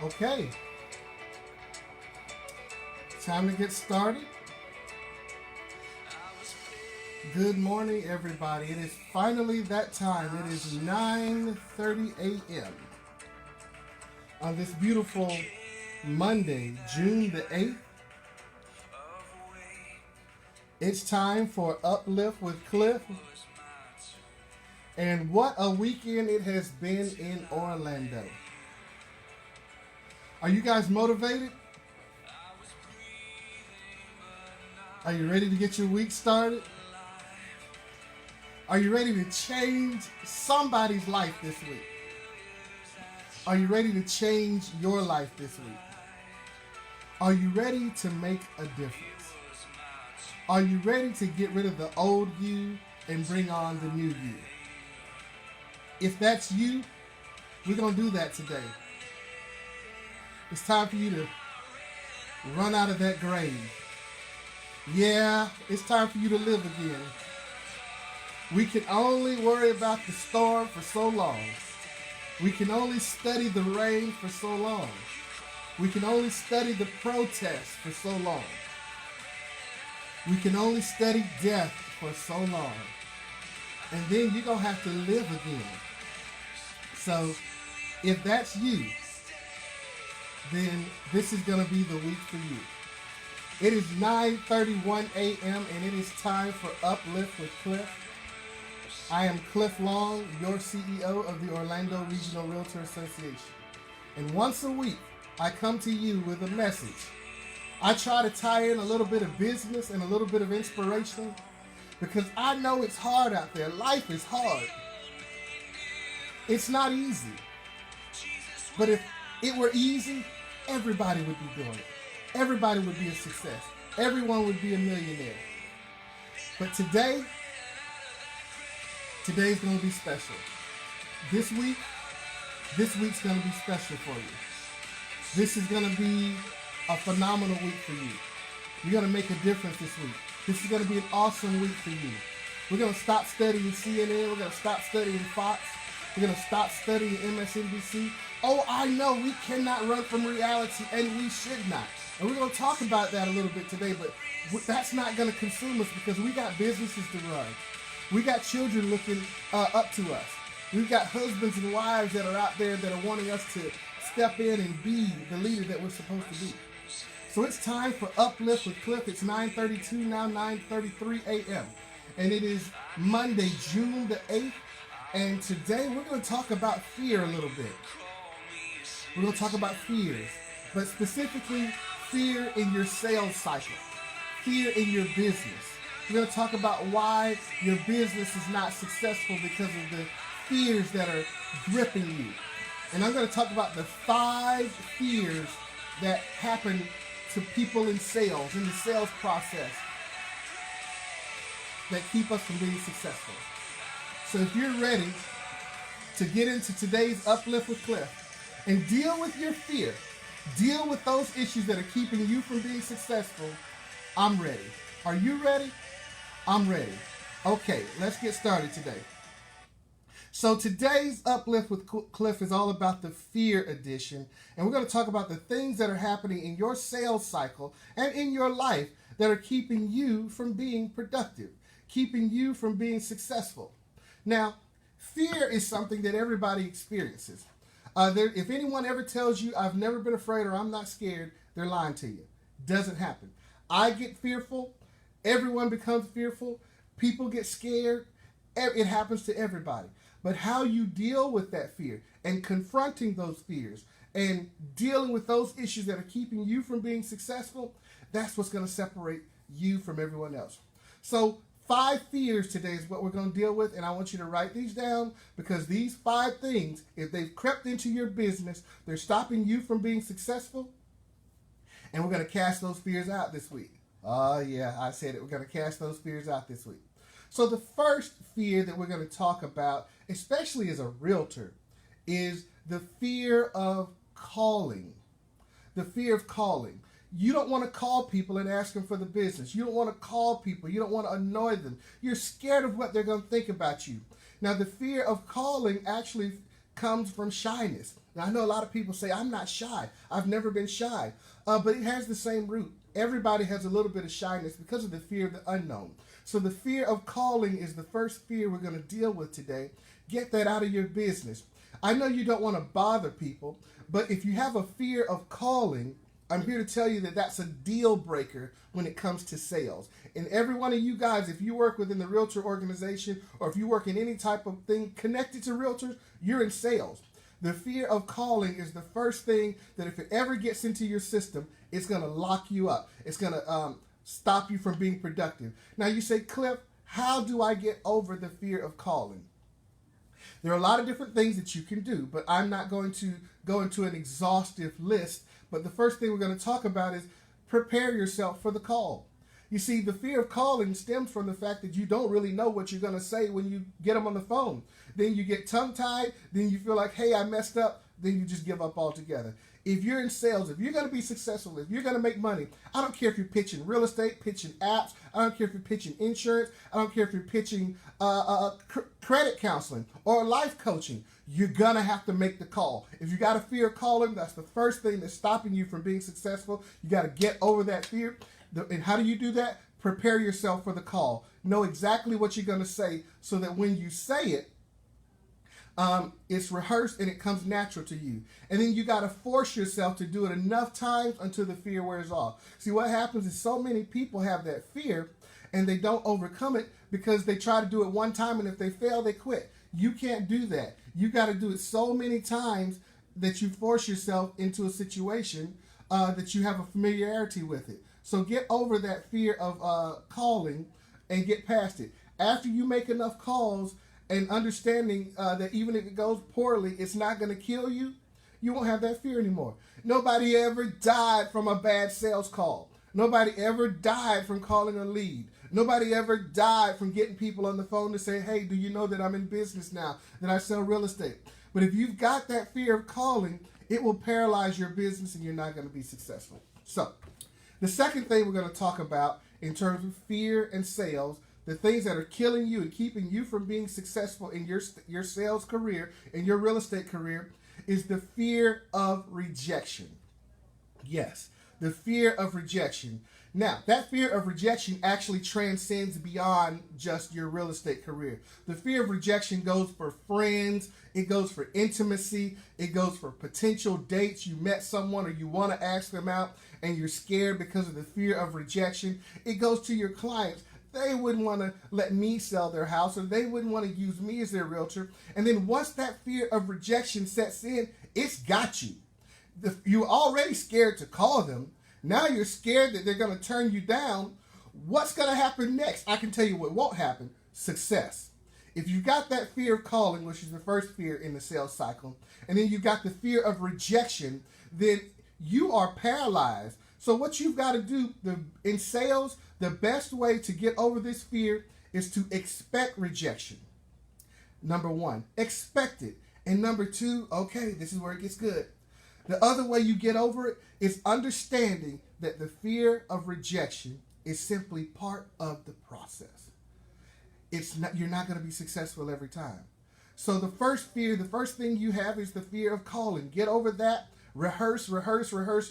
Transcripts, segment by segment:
Okay, time to get started. Good morning, everybody. It is finally that time. It is 9:30 a.m. on this beautiful Monday, June the 8th. It's time for Uplift with Cliff. And what a weekend it has been in Orlando. Are you guys motivated? Are you ready to get your week started? Are you ready to change somebody's life this week? Are you ready to change your life this week? Are you ready to make a difference? Are you ready to get rid of the old you and bring on the new you? If that's you, we're going to do that today. It's time for you to run out of that grave. Yeah, it's time for you to live again. We can only worry about the storm for so long. We can only study the rain for so long. We can only study the protests for so long. We can only study death for so long. And then you're going to have to live again. So, if that's you, then this is going to be the week for you. It is 9:31 a.m. and it is time for Uplift with Cliff. I am Cliff Long, your CEO of the Orlando Regional Realtor Association. And once a week, I come to you with a message. I try to tie in a little bit of business and a little bit of inspiration because I know it's hard out there. Life is hard. It's not easy. But if it were easy, everybody would be doing it. Everybody would be a success. Everyone would be a millionaire. But today's going to be special. This week's going to be special for you. This is going to be a phenomenal week for you. You're going to make a difference this week. This is going to be an awesome week for you. We're going to stop studying CNN. We're going to stop studying Fox. We're going to stop studying MSNBC. Oh, I know we cannot run from reality, and we should not. And we're going to talk about that a little bit today, but that's not going to consume us because we got businesses to run. We got children looking up to us. We've got husbands and wives that are out there that are wanting us to step in and be the leader that we're supposed to be. So it's time for Uplift with Cliff. It's 9:32 now, 9:33 a.m. And it is Monday, June the 8th. And today we're going to talk about fear a little bit. We're going to talk about fears, but specifically fear in your sales cycle, fear in your business. We're going to talk about why your business is not successful because of the fears that are gripping you. And I'm going to talk about the 5 fears that happen to people in sales, in the sales process, that keep us from being successful. So if you're ready to get into today's Uplift with Cliff and deal with your fear, deal with those issues that are keeping you from being successful, I'm ready. Are you ready? I'm ready. Okay, let's get started today. So today's Uplift with Cliff is all about the fear edition, and we're going to talk about the things that are happening in your sales cycle and in your life that are keeping you from being productive, keeping you from being successful. Now, fear is something that everybody experiences. If anyone ever tells you, I've never been afraid or I'm not scared, they're lying to you. Doesn't happen. I get fearful. Everyone becomes fearful. People get scared. It happens to everybody. But how you deal with that fear and confronting those fears and dealing with those issues that are keeping you from being successful, that's what's going to separate you from everyone else. So 5 fears today is what we're going to deal with, and I want you to write these down because these 5 things, if they've crept into your business, they're stopping you from being successful, and we're going to cast those fears out this week. Oh, yeah, I said it. We're going to cast those fears out this week. So the first fear that we're going to talk about, especially as a realtor, is the fear of calling. The fear of calling. You don't want to call people and ask them for the business. You don't want to call people. You don't want to annoy them. You're scared of what they're going to think about you. Now, the fear of calling actually comes from shyness. Now, I know a lot of people say, I'm not shy. I've never been shy. But it has the same root. Everybody has a little bit of shyness because of the fear of the unknown. So the fear of calling is the first fear we're going to deal with today. Get that out of your business. I know you don't want to bother people, but if you have a fear of calling, I'm here to tell you that that's a deal breaker when it comes to sales. And every one of you guys, if you work within the Realtor organization or if you work in any type of thing connected to realtors, you're in sales. The fear of calling is the first thing that if it ever gets into your system, it's going to lock you up. It's going to stop you from being productive. Now you say, Cliff, how do I get over the fear of calling? There are a lot of different things that you can do, but I'm not going to go into an exhaustive list. But the first thing we're going to talk about is prepare yourself for the call. You see, the fear of calling stems from the fact that you don't really know what you're going to say when you get them on the phone. Then you get tongue-tied, then you feel like, hey, I messed up, then you just give up altogether. If you're in sales, if you're going to be successful, if you're going to make money, I don't care if you're pitching real estate, pitching apps, I don't care if you're pitching insurance, I don't care if you're pitching credit counseling or life coaching, you're going to have to make the call. If you got a fear of calling, that's the first thing that's stopping you from being successful. You got to get over that fear. And how do you do that? Prepare yourself for the call. Know exactly what you're going to say so that when you say it, it's rehearsed and it comes natural to you. And then you got to force yourself to do it enough times until the fear wears off. See, what happens is so many people have that fear and they don't overcome it because they try to do it one time, and if they fail, they quit. You can't do that. You got to do it so many times that you force yourself into a situation that you have a familiarity with it. So get over that fear of calling and get past it. After you make enough calls and understanding that even if it goes poorly, it's not going to kill you, you won't have that fear anymore. Nobody ever died from a bad sales call. Nobody ever died from calling a lead. Nobody ever died from getting people on the phone to say, hey, do you know that I'm in business now, that I sell real estate? But if you've got that fear of calling, it will paralyze your business and you're not going to be successful. So the second thing we're going to talk about in terms of fear and sales, the things that are killing you and keeping you from being successful in your sales career, in your real estate career, is the fear of rejection. Yes, the fear of rejection. Now, that fear of rejection actually transcends beyond just your real estate career. The fear of rejection goes for friends, it goes for intimacy, it goes for potential dates. You met someone or you want to ask them out and you're scared because of the fear of rejection. It goes to your clients. They wouldn't want to let me sell their house, or they wouldn't want to use me as their realtor. And then once that fear of rejection sets in, it's got you. You're already scared to call them. Now you're scared that they're going to turn you down. What's going to happen next? I can tell you what won't happen. Success. If you've got that fear of calling, which is the first fear in the sales cycle, and then you've got the fear of rejection, then you are paralyzed. So what you've got to do in sales, the best way to get over this fear is to expect rejection. Number one, expect it. And number two, okay, this is where it gets good. The other way you get over it is understanding that the fear of rejection is simply part of the process. You're not going to be successful every time. So the first thing you have is the fear of calling. Get over that. Rehearse,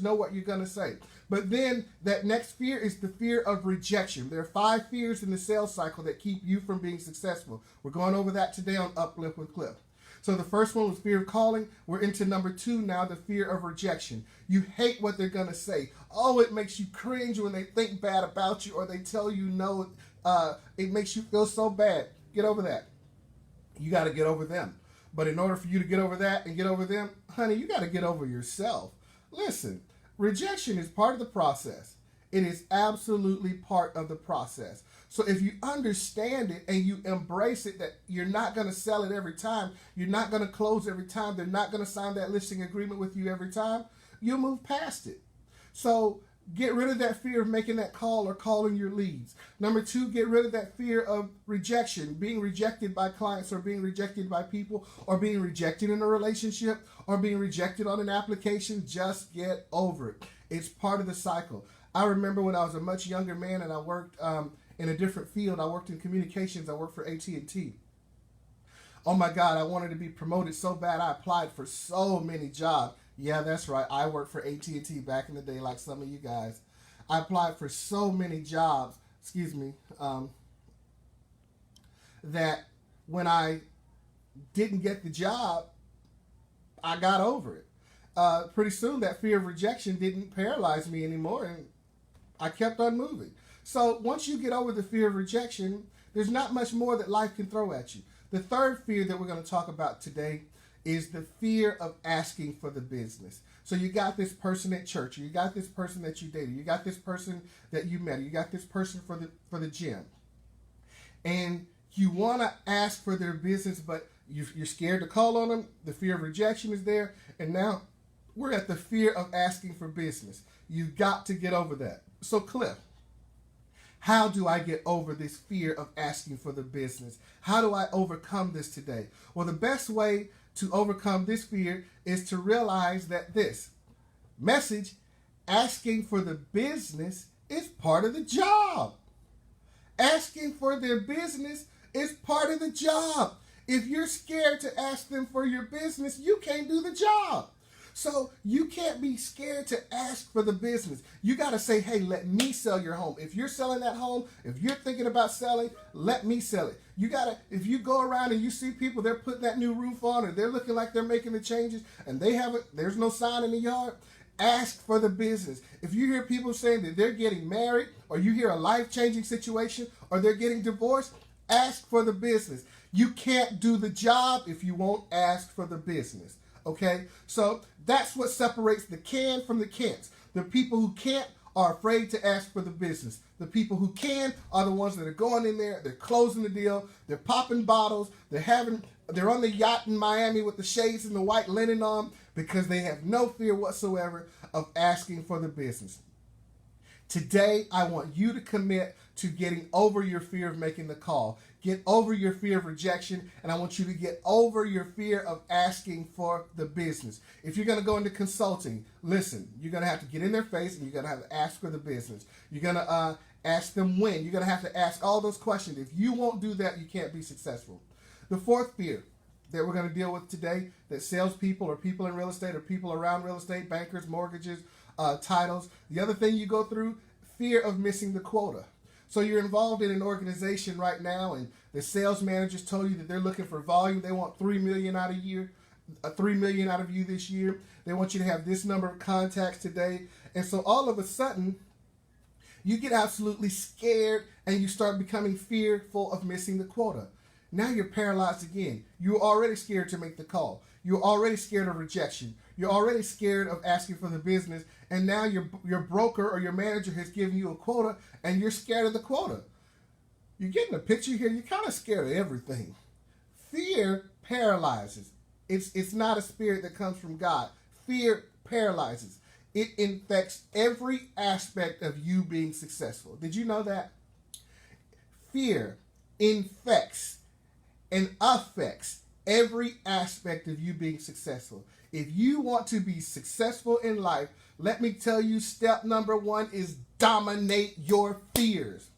know what you're going to say. But then that next fear is the fear of rejection. There are 5 fears in the sales cycle that keep you from being successful. We're going over that today on Uplift with Cliff. So the first one was fear of calling. We're into number 2 now, the fear of rejection. You hate what they're going to say. Oh, it makes you cringe when they think bad about you or they tell you no. It makes you feel so bad. Get over that. You got to get over them. But in order for you to get over that and get over them, honey, you got to get over yourself. Listen, rejection is part of the process. It is absolutely part of the process. So if you understand it and you embrace it, that you're not going to sell it every time, you're not going to close every time, they're not going to sign that listing agreement with you every time, you'll move past it. So get rid of that fear of making that call or calling your leads. Number 2, get rid of that fear of rejection, being rejected by clients or being rejected by people or being rejected in a relationship or being rejected on an application. Just get over it. It's part of the cycle. I remember when I was a much younger man and I worked in a different field. I worked in communications. I worked for AT&T. Oh my God, I wanted to be promoted so bad. I applied for so many jobs. Yeah, that's right. I worked for AT&T back in the day, like some of you guys. I applied for so many jobs, that when I didn't get the job, I got over it. Pretty soon, that fear of rejection didn't paralyze me anymore, and I kept on moving. So once you get over the fear of rejection, there's not much more that life can throw at you. The third fear that we're going to talk about today is the fear of asking for the business. So you got this person at church, or you got this person that you dated, you got this person that you met, or you got this person for the gym, and you want to ask for their business, but you're scared to call on them. The fear of rejection is there, and now we're at the fear of asking for business. You've got to get over that. So Cliff, how do I get over this fear of asking for the business? How do I overcome this today? Well, the best way to overcome this fear is to realize that this message, asking for the business, is part of the job. Asking for their business is part of the job. If you're scared to ask them for your business, you can't do the job. So you can't be scared to ask for the business. You got to say, hey, let me sell your home. If you're selling that home, if you're thinking about selling, let me sell it. You got to, if you go around and you see people, they're putting that new roof on, or they're looking like they're making the changes, and they haven't, there's no sign in the yard, ask for the business. If you hear people saying that they're getting married, or you hear a life-changing situation, or they're getting divorced, ask for the business. You can't do the job if you won't ask for the business. Okay, so that's what separates the can from the can'ts. The people who can't are afraid to ask for the business. The people who can are the ones that are going in there, they're closing the deal, they're popping bottles, they're on the yacht in Miami with the shades and the white linen on, because they have no fear whatsoever of asking for the business. Today, I want you to commit to getting over your fear of making the call. Get over your fear of rejection, and I want you to get over your fear of asking for the business. If you're going to go into consulting, listen, you're going to have to get in their face, and you're going to have to ask for the business. You're going to ask them when. You're going to have to ask all those questions. If you won't do that, you can't be successful. The fourth fear that we're going to deal with today, that salespeople or people in real estate or people around real estate, bankers, mortgages, titles, the other thing you go through, fear of missing the quota. So you're involved in an organization right now, and the sales managers told you that they're looking for volume. They want $3 million out of you this year. They want you to have this number of contacts today. And so all of a sudden, you get absolutely scared, and you start becoming fearful of missing the quota. Now you're paralyzed again. You're already scared to make the call. You're already scared of rejection. You're already scared of asking for the business, and now your broker or your manager has given you a quota, and you're scared of the quota. You're getting a picture here. You're kind of scared of everything. Fear paralyzes. It's not a spirit that comes from God. Fear paralyzes. It infects every aspect of you being successful. Did you know that? Fear infects and affects every aspect of you being successful. If you want to be successful in life, let me tell you, step number one is dominate your fears.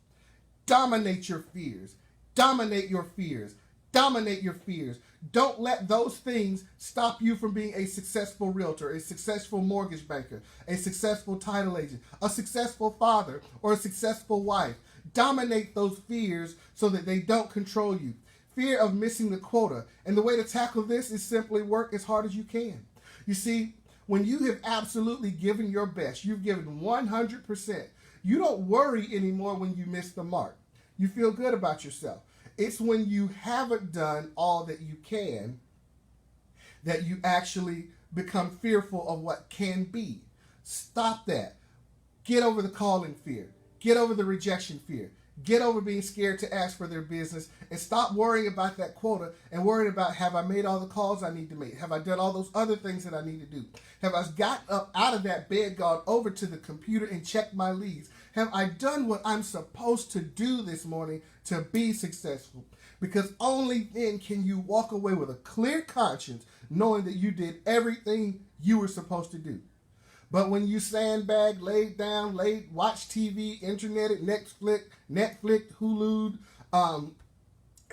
Dominate your fears. Dominate your fears. Dominate your fears. Don't let those things stop you from being a successful realtor, a successful mortgage banker, a successful title agent, a successful father, or a successful wife. Dominate those fears so that they don't control you. Fear of missing the quota. And the way to tackle this is simply work as hard as you can. You see, when you have absolutely given your best, you've given 100%, you don't worry anymore when you miss the mark. You feel good about yourself. It's when you haven't done all that you can that you actually become fearful of what can be. Stop that. Get over the calling fear. Get over the rejection fear. Get over being scared to ask for their business, and stop worrying about that quota and worrying about, have I made all the calls I need to make? Have I done all those other things that I need to do? Have I got up out of that bed, gone over to the computer and checked my leads? Have I done what I'm supposed to do this morning to be successful? Because only then can you walk away with a clear conscience, knowing that you did everything you were supposed to do. But when you sandbag, laid down, watch TV, internet, Netflix, Hulu,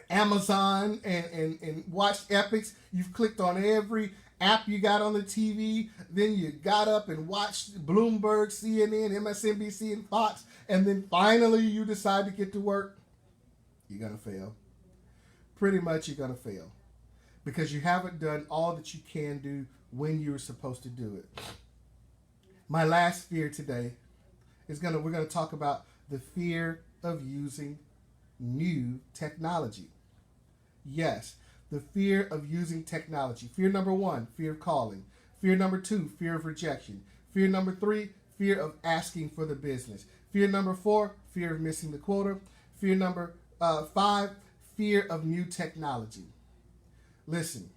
Amazon and watched epics. You've clicked on every app you got on the TV. Then you got up and watched Bloomberg, CNN, MSNBC, and Fox. And then finally you decide to get to work. You're going to fail. Pretty much you're going to fail. Because you haven't done all that you can do when you were supposed to do it. My last fear today is we're going to talk about the fear of using new technology. Yes, the fear of using technology. Fear number 1, fear of calling. Fear number 2, fear of rejection. Fear number 3, fear of asking for the business. Fear number 4, fear of missing the quota. Fear number 5, fear of new technology. Listen,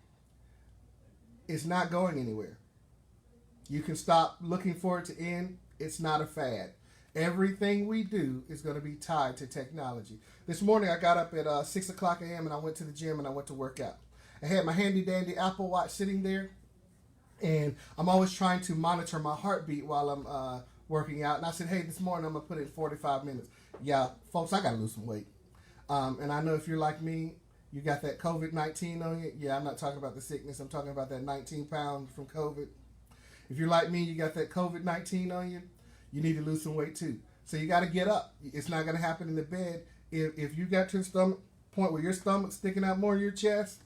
it's not going anywhere. You can stop looking for it to end. It's not a fad. Everything we do is going to be tied to technology. This morning I got up at 6 o'clock a.m. and I went to the gym and I went to work out. I had my handy dandy Apple Watch sitting there, and I'm always trying to monitor my heartbeat while I'm working out. And I said, hey, this morning I'm going to put in 45 minutes. Yeah, folks, I got to lose some weight. And I know if you're like me, you got that COVID-19 on you. Yeah, I'm not talking about the sickness. I'm talking about that 19 pounds from COVID. If you're like me, you got that COVID-19 on you, you need to lose some weight too. So you got to get up. It's not going to happen in the bed. If you got to the point where your stomach's sticking out more in your chest,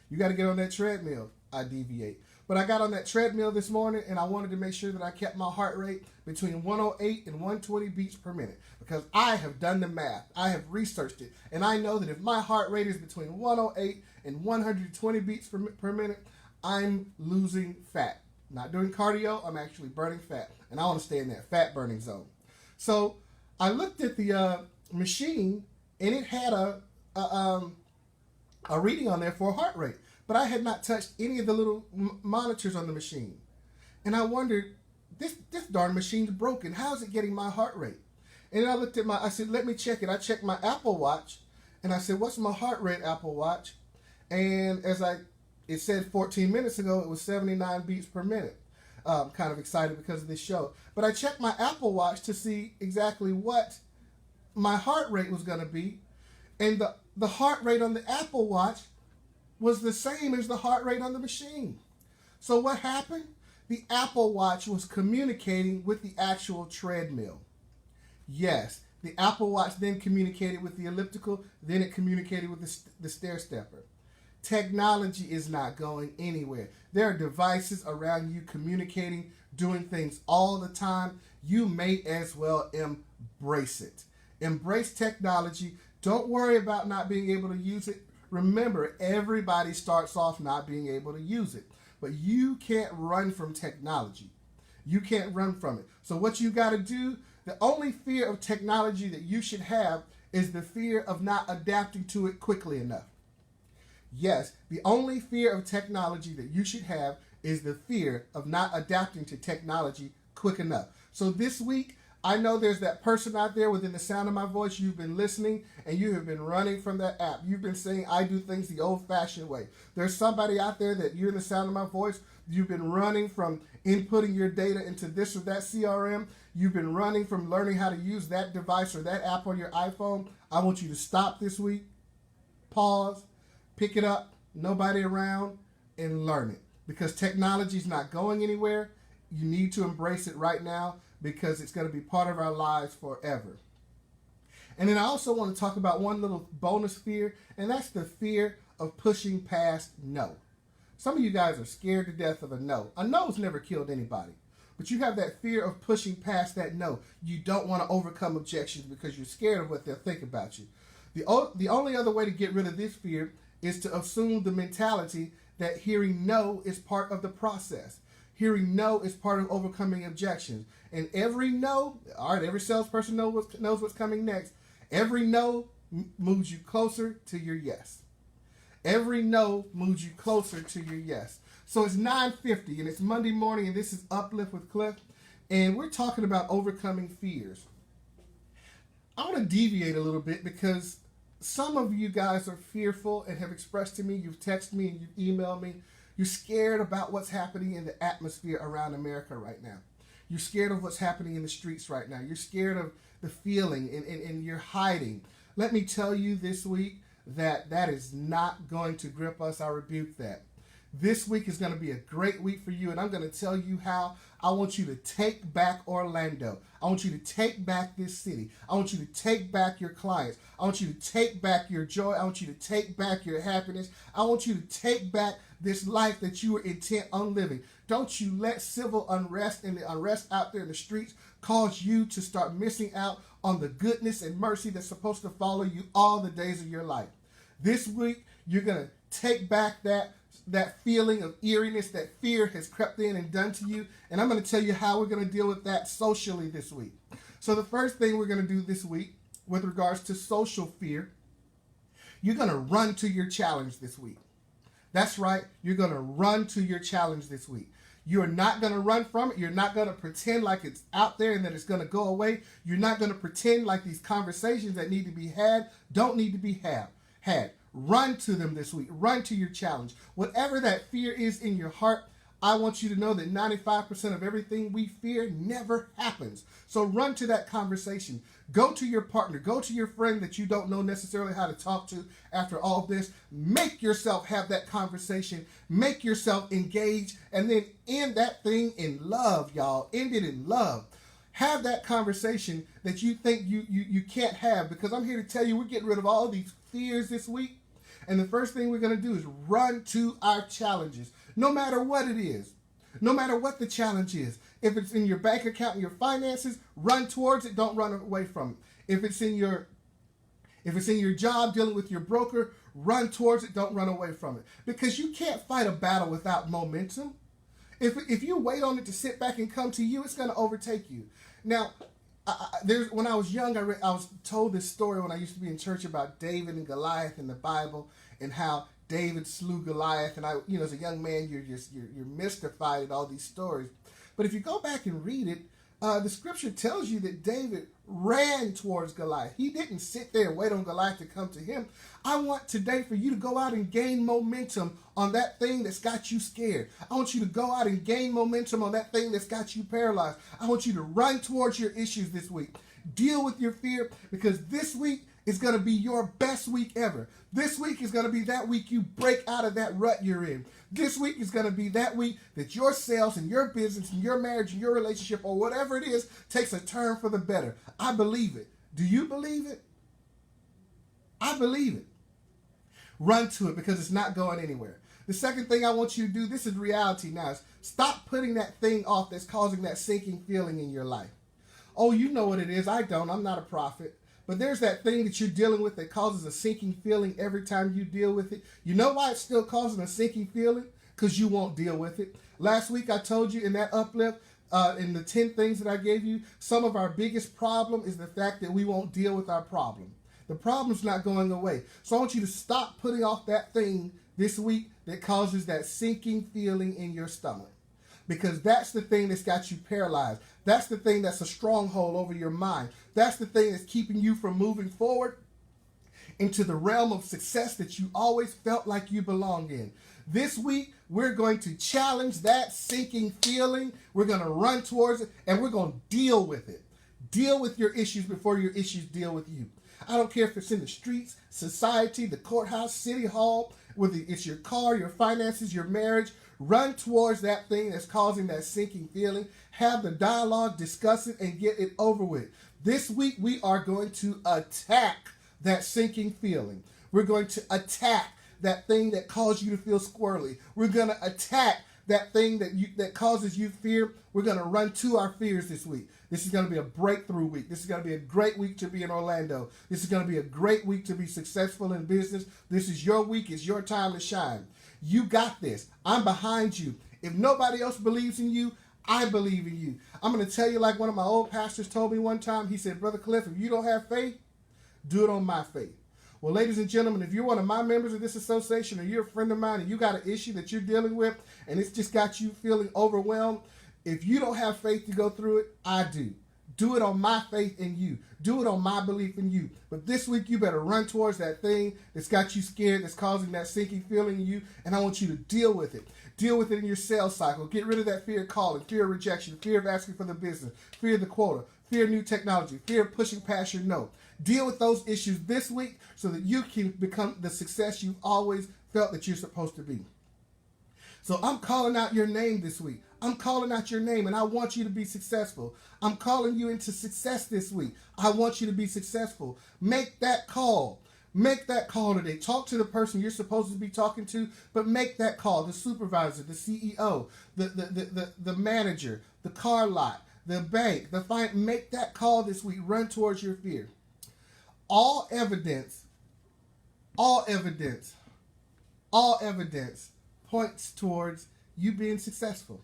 you got to get on that treadmill. I deviate. But I got on that treadmill this morning, and I wanted to make sure that I kept my heart rate between 108 and 120 beats per minute, because I have done the math. I have researched it, and I know that if my heart rate is between 108 and 120 beats per minute, I'm losing fat. Not doing cardio, I'm actually burning fat, and I want to stay in that fat burning zone. So I looked at the machine, and it had a reading on there for a heart rate. But I had not touched any of the little monitors on the machine. And I wondered, this darn machine's broken. How's it getting my heart rate? And I looked at I said, let me check it. I checked my Apple Watch, and I said, what's my heart rate, Apple Watch? And it said 14 minutes ago, it was 79 beats per minute. Kind of excited because of this show. But I checked my Apple Watch to see exactly what my heart rate was going to be. And the heart rate on the Apple Watch was the same as the heart rate on the machine. So what happened? The Apple Watch was communicating with the actual treadmill. Yes, the Apple Watch then communicated with the elliptical, then it communicated with the stair stepper. Technology is not going anywhere. There are devices around you communicating, doing things all the time. You may as well embrace it. Embrace technology. Don't worry about not being able to use it. Remember, everybody starts off not being able to use it. But you can't run from technology. You can't run from it. So what you got to do, the only fear of technology that you should have is the fear of not adapting to it quickly enough. Yes, the only fear of technology that you should have is the fear of not adapting to technology quick enough. So this week, I know there's that person out there within the sound of my voice. You've been listening and you have been running from that app. You've been saying, I do things the old-fashioned way. There's somebody out there that you're in the sound of my voice. You've been running from inputting your data into this or that CRM. You've been running from learning how to use that device or that app on your iPhone. I want you to stop this week, pause, pick it up, nobody around, and learn it. Because technology is not going anywhere. You need to embrace it right now, because it's going to be part of our lives forever. And then I also want to talk about one little bonus fear, and that's the fear of pushing past no. Some of you guys are scared to death of a no. A no's never killed anybody, but you have that fear of pushing past that no. You don't want to overcome objections because you're scared of what they'll think about you. The only other way to get rid of this fear is to assume the mentality that hearing no is part of the process. Hearing no is part of overcoming objections. And every no, all right, every salesperson knows what's coming next. Every no moves you closer to your yes. Every no moves you closer to your yes. So it's 9:50 and it's Monday morning, and this is Uplift with Cliff. And we're talking about overcoming fears. I want to deviate a little bit because some of you guys are fearful and have expressed to me, you've texted me and you've emailed me, you're scared about what's happening in the atmosphere around America right now. You're scared of what's happening in the streets right now. You're scared of the feeling and you're hiding. Let me tell you this week that is not going to grip us. I rebuke that. This week is going to be a great week for you, and I'm going to tell you how I want you to take back Orlando. I want you to take back this city. I want you to take back your clients. I want you to take back your joy. I want you to take back your happiness. I want you to take back this life that you were intent on living. Don't you let civil unrest and the unrest out there in the streets cause you to start missing out on the goodness and mercy that's supposed to follow you all the days of your life. This week, you're going to take back that feeling of eeriness that fear has crept in and done to you. And I'm going to tell you how we're going to deal with that socially this week. So the first thing we're going to do this week with regards to social fear, you're going to run to your challenge this week. That's right. You're going to run to your challenge this week. You're not going to run from it. You're not going to pretend like it's out there and that it's going to go away. You're not going to pretend like these conversations that need to be had don't need to be had. Run to them this week. Run to your challenge. Whatever that fear is in your heart, I want you to know that 95% of everything we fear never happens. So run to that conversation. Go to your partner. Go to your friend that you don't know necessarily how to talk to after all of this. Make yourself have that conversation. Make yourself engage. And then end that thing in love, y'all. End it in love. Have that conversation that you think you can't have, because I'm here to tell you we're getting rid of all these fears this week. And the first thing we're going to do is run to our challenges, no matter what it is, no matter what the challenge is. If it's in your bank account and your finances, run towards it. Don't run away from it. If it's in your job dealing with your broker, run towards it. Don't run away from it, because you can't fight a battle without momentum. If you wait on it to sit back and come to you, it's going to overtake you. Now, when I was young, I was told this story when I used to be in church about David and Goliath in the Bible, and how David slew Goliath. And as a young man, you're mystified at all these stories. But if you go back and read it, the scripture tells you that David ran towards Goliath. He didn't sit there and wait on Goliath to come to him. I want today for you to go out and gain momentum on that thing that's got you scared. I want you to go out and gain momentum on that thing that's got you paralyzed. I want you to run towards your issues this week. Deal with your fear, because this week is going to be your best week ever. This week is going to be that week you break out of that rut you're in. This week is going to be that week that your sales and your business and your marriage and your relationship or whatever it is takes a turn for the better. I believe it. Do you believe it? I believe it. Run to it, because it's not going anywhere. The second thing I want you to do, this is reality now, is stop putting that thing off that's causing that sinking feeling in your life. Oh, you know what it is. I don't. I'm not a prophet. But there's that thing that you're dealing with that causes a sinking feeling every time you deal with it. You know why it's still causing a sinking feeling? Because you won't deal with it. Last week I told you in that uplift, in the 10 things that I gave you, some of our biggest problem is the fact that we won't deal with our problem. The problem's not going away. So I want you to stop putting off that thing this week that causes that sinking feeling in your stomach. Because that's the thing that's got you paralyzed. That's the thing that's a stronghold over your mind. That's the thing that's keeping you from moving forward into the realm of success that you always felt like you belonged in. This week, we're going to challenge that sinking feeling. We're going to run towards it, and we're going to deal with it. Deal with your issues before your issues deal with you. I don't care if it's in the streets, society, the courthouse, city hall, whether it's your car, your finances, your marriage. Run towards that thing that's causing that sinking feeling. Have the dialogue, discuss it, and get it over with. This week, we are going to attack that sinking feeling. We're going to attack that thing that causes you to feel squirrely. We're going to attack that thing that causes you fear. We're going to run to our fears this week. This is going to be a breakthrough week. This is going to be a great week to be in Orlando. This is going to be a great week to be successful in business. This is your week. It's your time to shine. You got this. I'm behind you. If nobody else believes in you, I believe in you. I'm going to tell you like one of my old pastors told me one time. He said, Brother Cliff, if you don't have faith, do it on my faith. Well, ladies and gentlemen, if you're one of my members of this association, or you're a friend of mine and you got an issue that you're dealing with and it's just got you feeling overwhelmed, if you don't have faith to go through it, I do. Do it on my faith in you. Do it on my belief in you. But this week, you better run towards that thing that's got you scared, that's causing that sinking feeling in you, and I want you to deal with it. Deal with it in your sales cycle. Get rid of that fear of calling, fear of rejection, fear of asking for the business, fear of the quota, fear of new technology, fear of pushing past your no. Deal with those issues this week so that you can become the success you've always felt that you're supposed to be. So I'm calling out your name this week. I'm calling out your name, and I want you to be successful. I'm calling you into success this week. I want you to be successful. Make that call. Make that call today. Talk to the person you're supposed to be talking to, but make that call. The supervisor, the CEO, the manager, the car lot, the bank, make that call this week. Run towards your fear. All evidence points towards you being successful.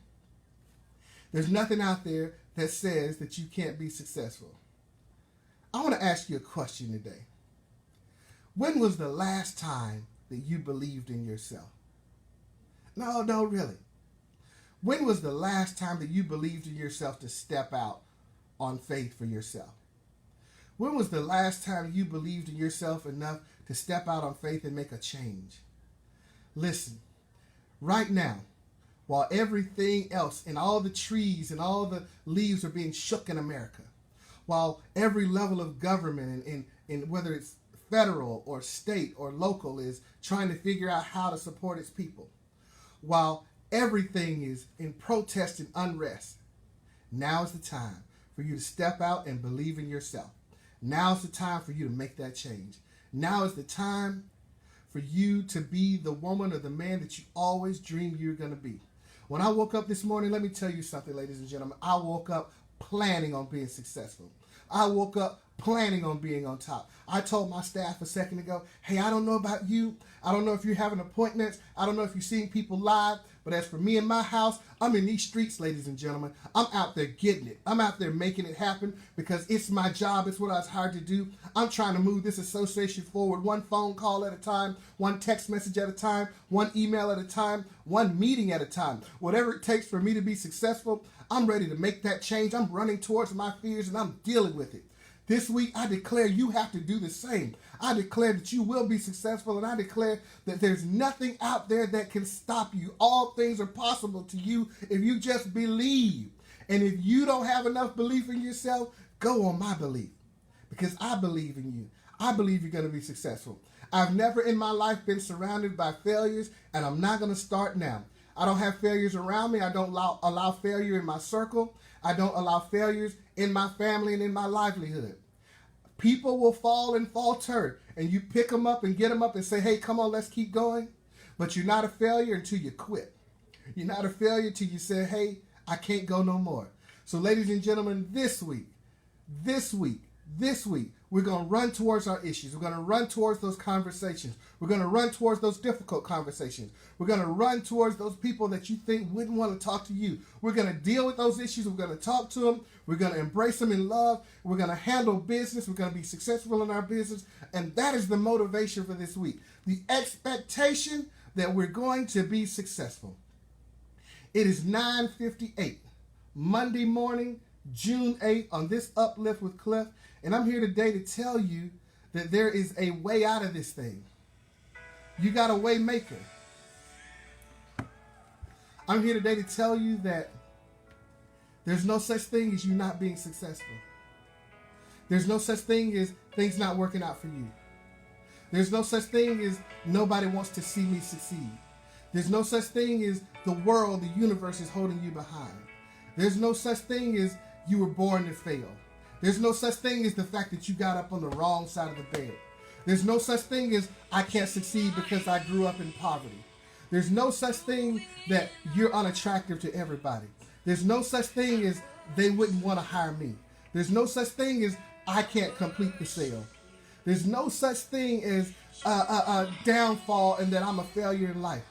There's nothing out there that says that you can't be successful. I want to ask you a question today. When was the last time that you believed in yourself? No, really. When was the last time that you believed in yourself to step out on faith for yourself? When was the last time you believed in yourself enough to step out on faith and make a change? Listen, right now, while everything else and all the trees and all the leaves are being shook in America, while every level of government and whether it's federal or state or local is trying to figure out how to support its people, while everything is in protest and unrest, now is the time for you to step out and believe in yourself. Now is the time for you to make that change. Now is the time for you to be the woman or the man that you always dreamed you were going to be. When I woke up this morning, let me tell you something, ladies and gentlemen. I woke up planning on being successful. I woke up planning on being on top. I told my staff a second ago, hey, I don't know about you. I don't know if you're having appointments. I don't know if you're seeing people live. But as for me and my house, I'm in these streets, ladies and gentlemen. I'm out there getting it. I'm out there making it happen because it's my job. It's what I was hired to do. I'm trying to move this association forward one phone call at a time, one text message at a time, one email at a time, one meeting at a time. Whatever it takes for me to be successful, I'm ready to make that change. I'm running towards my fears and I'm dealing with it. This week, I declare you have to do the same. I declare that you will be successful, and I declare that there's nothing out there that can stop you. All things are possible to you if you just believe. And if you don't have enough belief in yourself, go on my belief, because I believe in you. I believe you're going to be successful. I've never in my life been surrounded by failures, and I'm not going to start now. I don't have failures around me. I don't allow failure in my circle. I don't allow failures in my family and in my livelihood. People will fall and falter, and you pick them up and get them up and say, hey, come on, let's keep going. But you're not a failure until you quit. You're not a failure until you say, hey, I can't go no more. So ladies and gentlemen, this week, we're going to run towards our issues. We're going to run towards those conversations. We're going to run towards those difficult conversations. We're going to run towards those people that you think wouldn't want to talk to you. We're going to deal with those issues. We're going to talk to them. We're going to embrace them in love. We're going to handle business. We're going to be successful in our business. And that is the motivation for this week. The expectation that we're going to be successful. It is 9:58, Monday morning, June 8th, on this Uplift with Cliff. And I'm here today to tell you that there is a way out of this thing. You got a way maker. I'm here today to tell you that there's no such thing as you not being successful. There's no such thing as things not working out for you. There's no such thing as nobody wants to see me succeed. There's no such thing as the world, the universe is holding you behind. There's no such thing as you were born to fail. There's no such thing as the fact that you got up on the wrong side of the bed. There's no such thing as I can't succeed because I grew up in poverty. There's no such thing that you're unattractive to everybody. There's no such thing as they wouldn't want to hire me. There's no such thing as I can't complete the sale. There's no such thing as a downfall and that I'm a failure in life.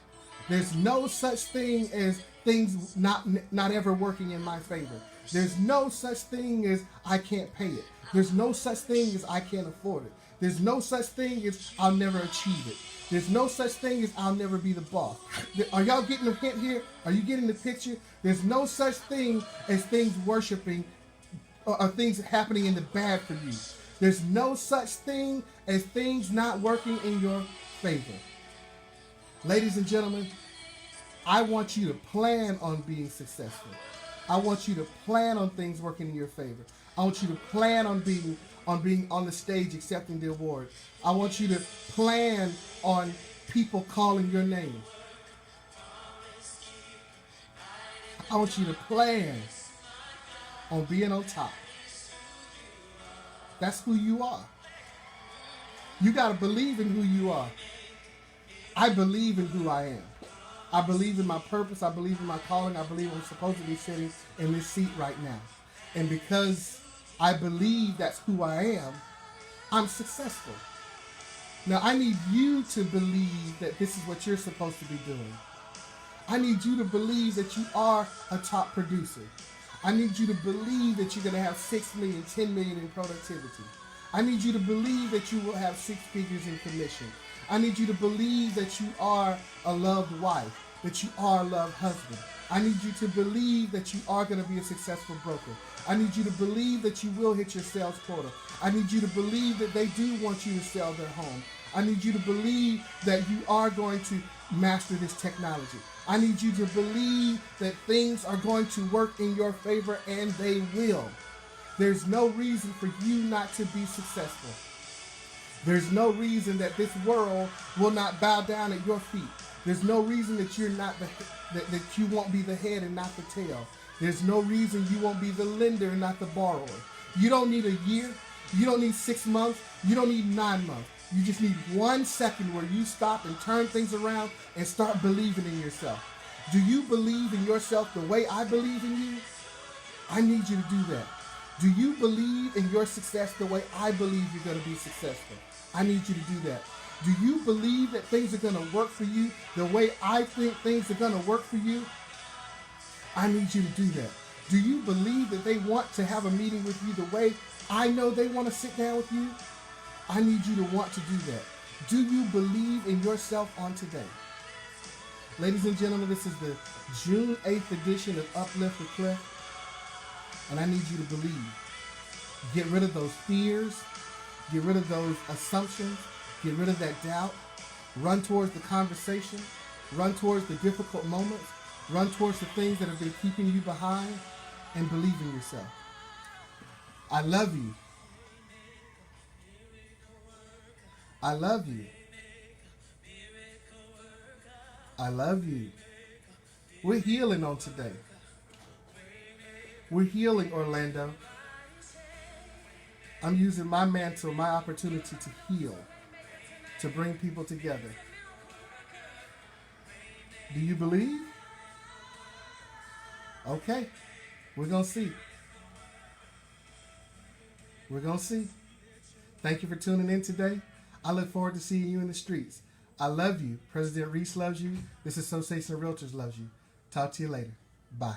There's no such thing as things not ever working in my favor. There's no such thing as I can't pay it. There's no such thing as I can't afford it. There's no such thing as I'll never achieve it. There's no such thing as I'll never be the boss. Are y'all getting the hint here? Are you getting the picture? There's no such thing as things worshiping or things happening in the bad for you. There's no such thing as things not working in your favor. Ladies and gentlemen, I want you to plan on being successful. I want you to plan on things working in your favor. I want you to plan on being on the stage accepting the award. I want you to plan on people calling your name. I want you to plan on being on top. That's who you are. You got to believe in who you are. I believe in who I am. I believe in my purpose. I believe in my calling. I believe I'm supposed to be sitting in this seat right now. And because I believe that's who I am, I'm successful. Now, I need you to believe that this is what you're supposed to be doing. I need you to believe that you are a top producer. I need you to believe that you're going to have 6 million, 10 million in productivity. I need you to believe that you will have 6 figures in commission. I need you to believe that you are a loved wife, that you are a loved husband. I need you to believe that you are going to be a successful broker. I need you to believe that you will hit your sales quota. I need you to believe that they do want you to sell their home. I need you to believe that you are going to master this technology. I need you to believe that things are going to work in your favor, and they will. There's no reason for you not to be successful. There's no reason that this world will not bow down at your feet. There's no reason that you're not that you won't be the head and not the tail. There's no reason you won't be the lender and not the borrower. You don't need a year. You don't need 6 months. You don't need 9 months. You just need 1 second where you stop and turn things around and start believing in yourself. Do you believe in yourself the way I believe in you? I need you to do that. Do you believe in your success the way I believe you're going to be successful? I need you to do that. Do you believe that things are going to work for you the way I think things are going to work for you? I need you to do that. Do you believe that they want to have a meeting with you the way I know they want to sit down with you? I need you to want to do that. Do you believe in yourself on today? Ladies and gentlemen, this is the June 8th edition of Uplift with Cliff, and I need you to believe. Get rid of those fears. Get rid of those assumptions. Get rid of that doubt. Run towards the conversation. Run towards the difficult moments. Run towards the things that have been keeping you behind, and believe in yourself. I love you. I love you. I love you. We're healing on today. We're healing, Orlando. I'm using my mantle, my opportunity to heal, to bring people together. Do you believe? Okay. We're going to see. We're going to see. Thank you for tuning in today. I look forward to seeing you in the streets. I love you. President Reese loves you. This Association of Realtors loves you. Talk to you later. Bye.